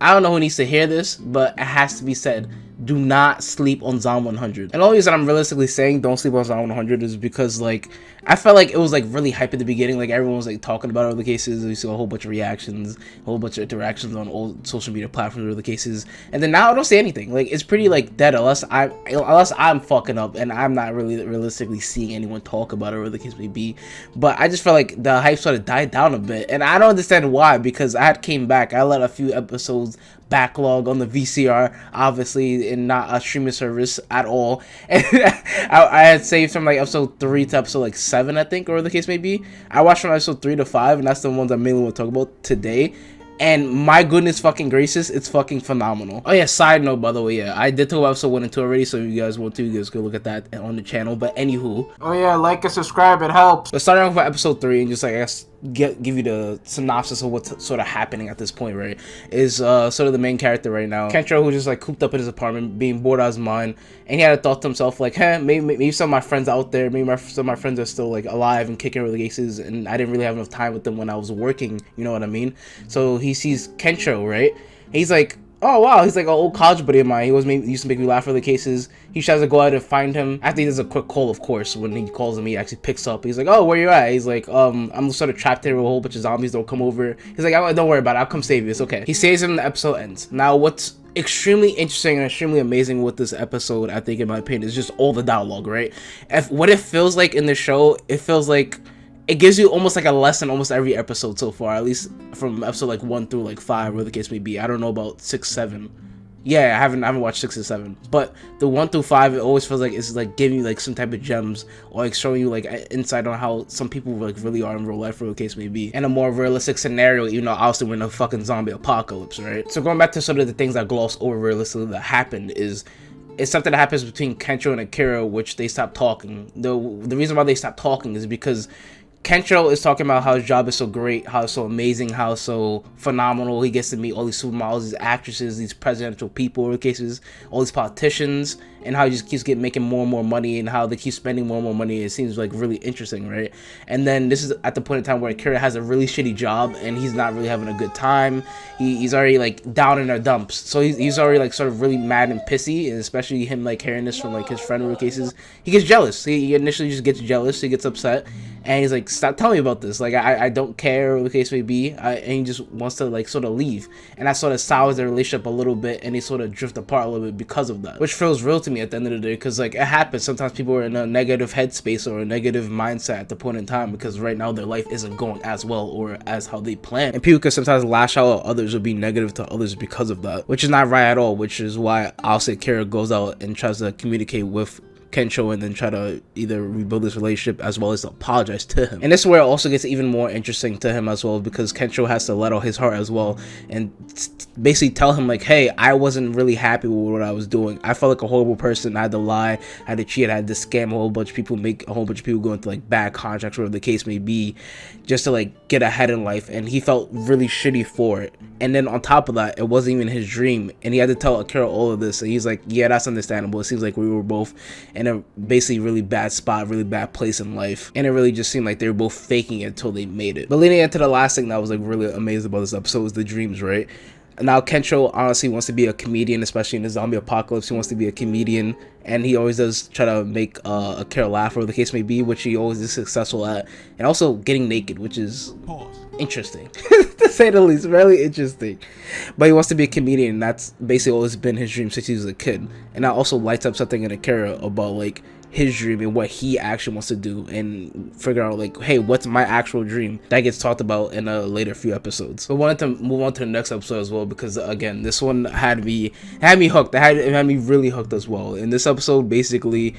I don't know who needs to hear this, but it has to be said. Do not sleep on Zom 100. And the only reason I'm realistically saying don't sleep on Zom 100 is because, like, I felt like it was, like, really hype at the beginning. Like, everyone was, like, talking about other cases. We saw a whole bunch of reactions, a whole bunch of interactions on all social media platforms with the cases. And then now I don't see anything. Like, it's pretty, like, dead unless I'm fucking up and I'm not really realistically seeing anyone talk about it, or the case may be. But I just felt like the hype sort of died down a bit. And I don't understand why, because I had came back. I let a few episodes backlog on the VCR, obviously, and not a streaming service at all. And I had saved from like episode 3 to episode like 7, I think, or the case may be. I watched from episode 3 to 5, and that's the ones I mainly want to talk about today. And my goodness fucking gracious, it's fucking phenomenal. Oh yeah, side note, by the way, yeah, I did talk about episode 1 and 2 already, so if you guys want to, you guys go look at that on the channel. But anywho, oh yeah, like and subscribe, it helps. So starting off with episode 3, and just like, I guess, give you the synopsis of what's sort of happening at this point, right? Is sort of the main character right now, Kencho, who's just like cooped up in his apartment, being bored out of his mind, and he had a thought to himself like, hey, maybe some of my friends out there, maybe some of my friends are still like alive and kicking the cases, and I didn't really have enough time with them when I was working, you know what I mean? So he sees Kencho, right? He's like, oh wow, he's like an old college buddy of mine. He used to make me laugh for the cases. He tries to go out and find him. After he does a quick call, of course. When he calls him, he actually picks up. He's like, oh, where you at? He's like, I'm sort of trapped here with a whole bunch of zombies. Don't come over. He's like, oh, don't worry about it. I'll come save you. It's okay. He saves him and the episode ends. Now, what's extremely interesting and extremely amazing with this episode, I think, in my opinion, is just all the dialogue, right? What it feels like in the show, it feels like it gives you almost like a lesson almost every episode so far, at least from episode like 1 through like 5, where the case may be. I don't know about 6, 7. Yeah, I haven't watched 6 and 7, but the 1 through 5, it always feels like it's like giving you like some type of gems, or like showing you like insight on how some people like really are in real life, or the case may be, in a more realistic scenario. You know, obviously we're in a fucking zombie apocalypse, right? So going back to sort of the things that gloss over realistically that happened is, it's something that happens between Kencho and Akira, which they stop talking. The reason why they stop talking is because Kencho is talking about how his job is so great, how it's so amazing, how it's so phenomenal. He gets to meet all these supermodels, these actresses, these presidential people, in cases, all these politicians, and how he just keeps making more and more money, and how they keep spending more and more money. It seems like really interesting, right? And then this is at the point in time where Akira has a really shitty job, and he's not really having a good time. He's already like down in the dumps, so he's already like sort of really mad and pissy, and especially him like hearing this from like his friend, in cases, he gets jealous. He initially just gets jealous, he gets upset, and he's like, stop telling me about this, like I don't care, what the case may be, and he just wants to like sort of leave, and that sort of sours their relationship a little bit, and they sort of drift apart a little bit because of that, which feels real to me at the end of the day, because like it happens. Sometimes people are in a negative headspace or a negative mindset at the point in time, because right now their life isn't going as well or as how they plan, and people can sometimes lash out at others or be negative to others because of that, which is not right at all, which is why I'll say Kara goes out and tries to communicate with Kencho, and then try to either rebuild this relationship as well as apologize to him. And this is where it also gets even more interesting to him as well, because Kencho has to let out his heart as well, and basically tell him like, hey, I wasn't really happy with what I was doing. I felt like a horrible person. I had to lie, I had to cheat, I had to scam a whole bunch of people, make a whole bunch of people go into like bad contracts, whatever the case may be, just to like get ahead in life, and he felt really shitty for it. And then on top of that, it wasn't even his dream, and he had to tell Akira all of this, and he's like, yeah, that's understandable. It seems like we were both in a basically really bad spot, really bad place in life, and it really just seemed like they were both faking it until they made it. But leading into the last thing that was like really amazing about this episode was the dreams, right? Now Kencho honestly wants to be a comedian, especially in the zombie apocalypse. He wants to be a comedian, and he always does try to make Akira laugh, or the case may be, which he always is successful at, and also getting naked, which is interesting to say the least, really interesting. But he wants to be a comedian, and that's basically always been his dream since he was a kid, and that also lights up something in Akira about like his dream and what he actually wants to do, and figure out like, hey, what's my actual dream? That gets talked about in a later few episodes. But wanted to move on to the next episode as well, because again, this one had me hooked. It had me really hooked as well. In this episode, basically,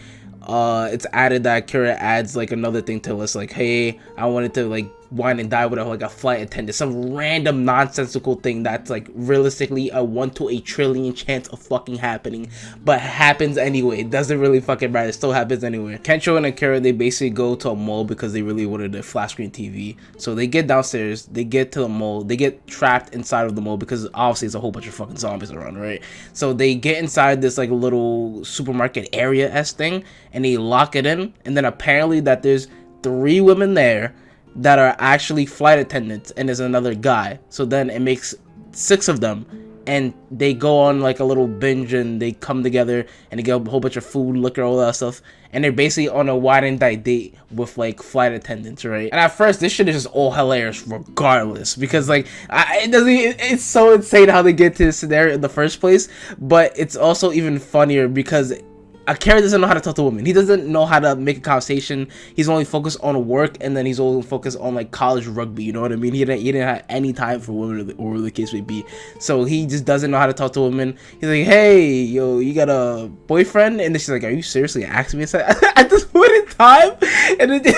it's added that Akira adds like another thing to the list, like, hey, I wanted to like wine and die with like a flight attendant, some random nonsensical thing that's like realistically a 1 to a trillion chance of fucking happening, but happens anyway. It doesn't really fucking matter, it still happens anyway. Kencho and Akira, they basically go to a mall because they really wanted a flat screen TV. So they get downstairs, they get to the mall, they get trapped inside of the mall because obviously it's a whole bunch of fucking zombies around, right? So they get inside this like little supermarket area-esque thing, and they lock it in, and then apparently that there's 3 women there that are actually flight attendants, and there's another guy. So then it makes 6 of them, and they go on like a little binge, and they come together and they get a whole bunch of food, liquor, all that stuff, and they're basically on a wine and dine date with like flight attendants, right? And at first this shit is just all hilarious regardless, because like it's so insane how they get to this scenario in the first place. But it's also even funnier because Akira doesn't know how to talk to women. He doesn't know how to make a conversation. He's only focused on work, and then he's only focused on like college rugby. You know what I mean? He didn't have any time for women, or the case may be. So he just doesn't know how to talk to women. He's like, "Hey, yo, you got a boyfriend?" And then she's like, "Are you seriously asking me?" At this point in time, and it.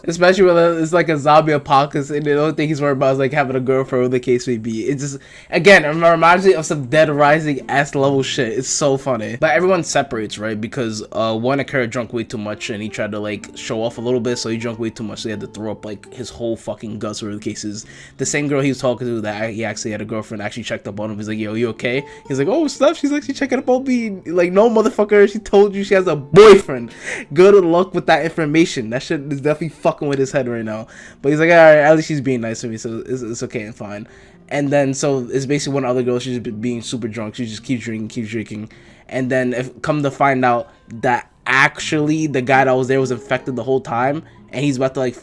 Especially when it's like a zombie apocalypse and the only thing he's worried about is like having a girlfriend, or the case may be. It's just, again, it reminds me of some Dead Rising ass level shit. It's so funny. But everyone separates, right? Because one Akira drunk way too much and he tried to like show off a little bit, so he drunk way too much, so he had to throw up like his whole fucking guts, or the cases. The same girl he was talking to that he actually had a girlfriend actually checked up on him. He's like, "Yo, you okay?" He's like, "Oh, stuff. She's actually checking up on me." Like, no, motherfucker, she told you she has a boyfriend. Good luck with that information. That shit is definitely fucking with his head right now. But he's like, "Alright, at least she's being nice to me, so it's okay and fine." And then so it's basically one other girl, she's being super drunk, she just keeps drinking, and then if come to find out that actually the guy that was there was infected the whole time, and he's about to like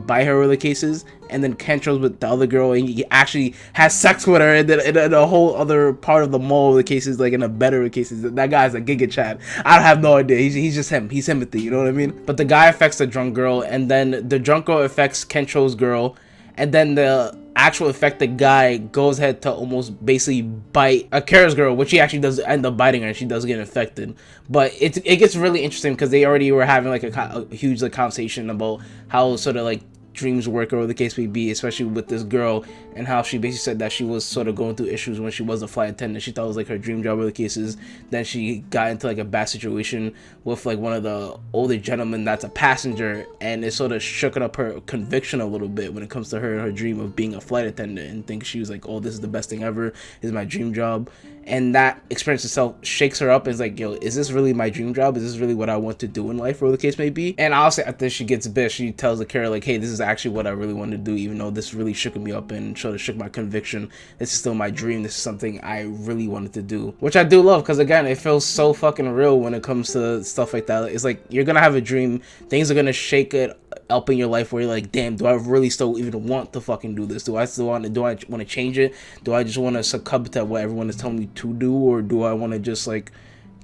buy her, or the cases, and then Kencho's with the other girl, and he actually has sex with her, and then in a whole other part of the mall, the cases, like in a better cases. That guy's a Giga Chad. I have no idea. He's just him. He's Timothy. You know what I mean? But the guy affects the drunk girl, and then the drunk girl affects Kencho's girl, and then the actual affected guy goes ahead to almost basically bite Akira's girl, which he actually does end up biting her, and she does get infected. But it gets really interesting because they already were having like a huge like conversation about how sort of like dreams work, or the case may be, especially with this girl, and how she basically said that she was sort of going through issues when she was a flight attendant. She thought it was like her dream job, or the cases. Then she got into like a bad situation with like one of the older gentlemen that's a passenger, and it sort of shook up her conviction a little bit when it comes to her dream of being a flight attendant, and think she was like, "Oh, this is the best thing ever, this is my dream job." And that experience itself shakes her up and is like, "Yo, is this really my dream job? Is this really what I want to do in life?" Or the case may be. And honestly, after she gets bit, she tells Akira like, "Hey, this is actually what I really want to do, even though this really shook me up and sort of shook my conviction. This is still my dream. This is something I really wanted to do." Which I do love, because again, it feels so fucking real when it comes to stuff like that. It's like, you're gonna have a dream, things are gonna shake it up in your life where you're like, "Damn, do I really still even want to fucking do this? Do I want to change it? Do I just want to succumb to what everyone is telling me to do, or do I want to just like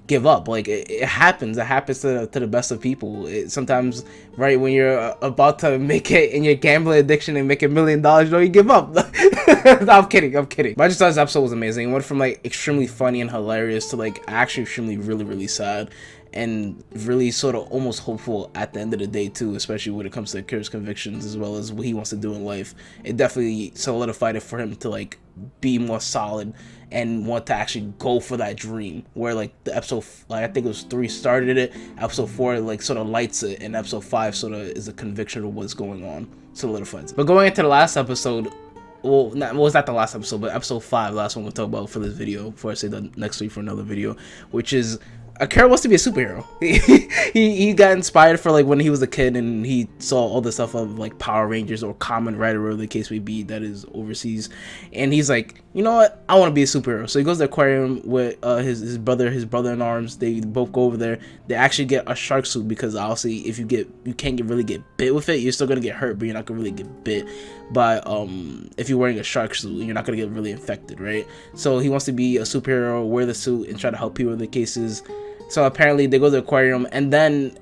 give up?" Like, it happens to the best of people. Sometimes, right when you're about to make it in your gambling addiction and make $1 million, you know, you give up. No, I'm kidding. But I just thought this episode was amazing. It went from like extremely funny and hilarious to like actually extremely really sad, and really sort of almost hopeful at the end of the day too, especially when it comes to Akira's convictions as well as what he wants to do in life. It definitely solidified it for him to like be more solid and want to actually go for that dream, where like the episode, like I think it was 3 started it, episode 4 like sort of lights it, and episode 5 sort of is a conviction of what's going on, solidifies it. But going into the last episode, it's not the last episode, but episode 5, the last one we'll talk about for this video, before I say the next week for another video, which is Akira wants to be a superhero. he got inspired for like when he was a kid, and he saw all the stuff of like Power Rangers or Kamen Rider, or the case may be, that is overseas, and he's like, "You know what? I want to be a superhero." So he goes to the aquarium with his brother in arms. They both go over there. They actually get a shark suit, because obviously if you can't really get bit with it, you're still gonna get hurt, but you're not gonna really get bit. But if you're wearing a shark suit, you're not gonna get really infected, right? So he wants to be a superhero, wear the suit, and try to help people in the cases. So apparently they go to the aquarium, and then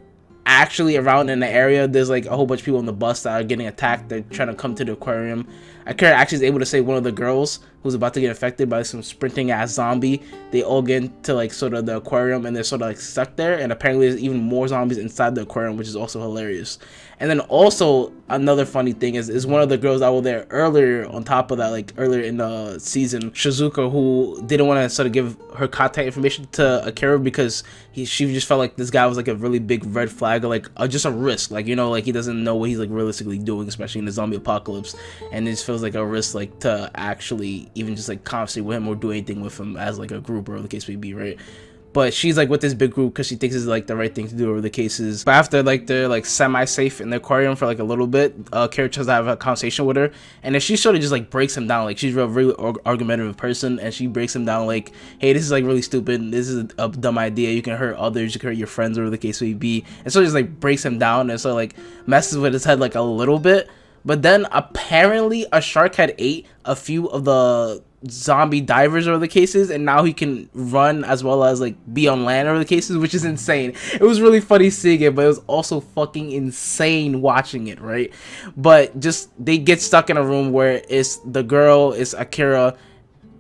actually around in the area, there's like a whole bunch of people on the bus that are getting attacked. They're trying to come to the aquarium. Akira actually is able to save one of the girls who's about to get infected by some sprinting ass zombie. They all get into like sort of the aquarium, and they're sort of like stuck there, and apparently there's even more zombies inside the aquarium, which is also hilarious. And then also another funny thing is one of the girls that were there earlier, on top of that, like earlier in the season, Shizuka, who didn't want to sort of give her contact information to Akira because she just felt like this guy was like a really big red flag, or like just a risk, like, you know, like he doesn't know what he's like realistically doing, especially in the zombie apocalypse, and it just feels like a risk, like to actually even just like conversate with him or do anything with him as like a group, or the case may be, right? but she's like with this big group because she thinks it's like the right thing to do over the cases. But after like they're like semi-safe in the aquarium for like a little bit, Kara tries to have a conversation with her, and then she sort of just like breaks him down. Like she's a really argumentative person, and she breaks him down like, hey, this is like really stupid, this is a dumb idea, you can hurt others, you can hurt your friends, whatever the case may be. And so just like breaks him down, and so like messes with his head like a little bit. But then apparently a shark had ate a few of the zombie divers or the cases, and now he can run as well as like be on land or the cases, which is insane. It was really funny seeing it, but it was also fucking insane watching it, right? But just they get stuck in a room where it's the girl, it's Akira,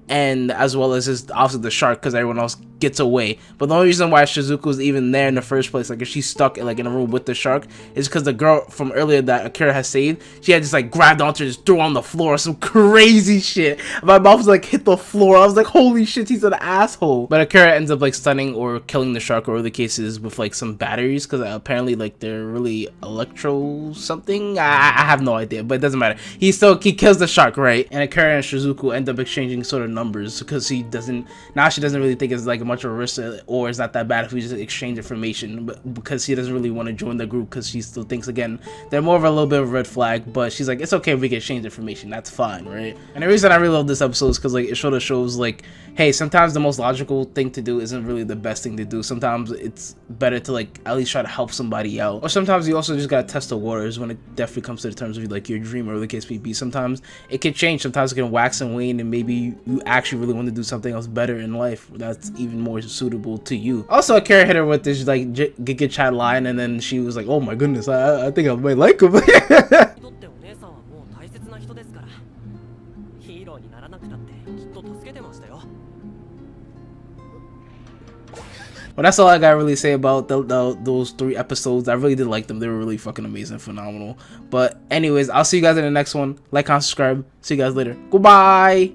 and as well as his obviously the shark, because everyone else gets away. But the only reason why Shizuku's even there in the first place, like if she's stuck like in a room with the shark, is because the girl from earlier that Akira has saved, she had just like grabbed onto her, just threw her on the floor, some crazy shit. My mouth was like hit the floor. I was like, holy shit, he's an asshole. But Akira ends up like stunning or killing the shark, or the cases, with like some batteries, because apparently like they're really electro something. I have no idea, but it doesn't matter. He kills the shark, right? And Akira and Shizuku end up exchanging sort of numbers, because she doesn't really think it's like much of a risk, or it's not that bad if we just exchange information, but because she doesn't really want to join the group, because she still thinks, again, they're more of a little bit of a red flag. But she's like, it's okay if we can exchange information, that's fine, right? And the reason I really love this episode is because like it sort of shows like, hey, sometimes the most logical thing to do isn't really the best thing to do. Sometimes it's better to like at least try to help somebody out, or sometimes you also just gotta test the waters when it definitely comes to the terms of like your dream, or the case may be. Sometimes it can change, sometimes it can wax and wane, and maybe you actually really want to do something else better in life that's even more suitable to you. Also, Akira hit her with this like Giga Chat line, and then she was like, oh my goodness, I think I might like him. Well, that's all I gotta really say about those 3 episodes. I really did like them. They were really fucking amazing, phenomenal. But anyways, I'll see you guys in the next one. Like, comment, subscribe. See you guys later. Goodbye.